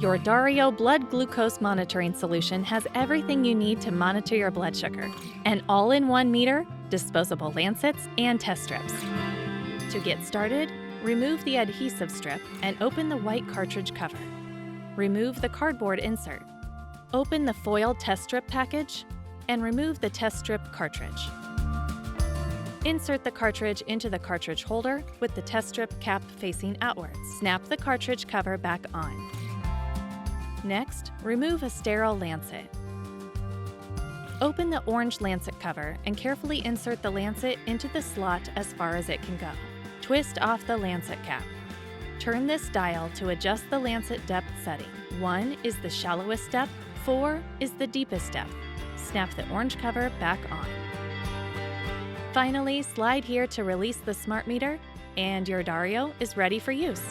Your Dario blood glucose monitoring solution has everything you need to monitor your blood sugar. An all-in-one meter, disposable lancets, and test strips. To get started, remove the adhesive strip and open the white cartridge cover. Remove the cardboard insert. Open the foil test strip package and remove the test strip cartridge. Insert the cartridge into the cartridge holder with the test strip cap facing outwards. Snap the cartridge cover back on. Next, remove a sterile lancet. Open the orange lancet cover and carefully insert the lancet into the slot as far as it can go. Twist off the lancet cap. Turn this dial to adjust the lancet depth setting. 1 is the shallowest depth, 4 is the deepest depth. Snap the orange cover back on. Finally, slide here to release the smart meter, and your Dario is ready for use.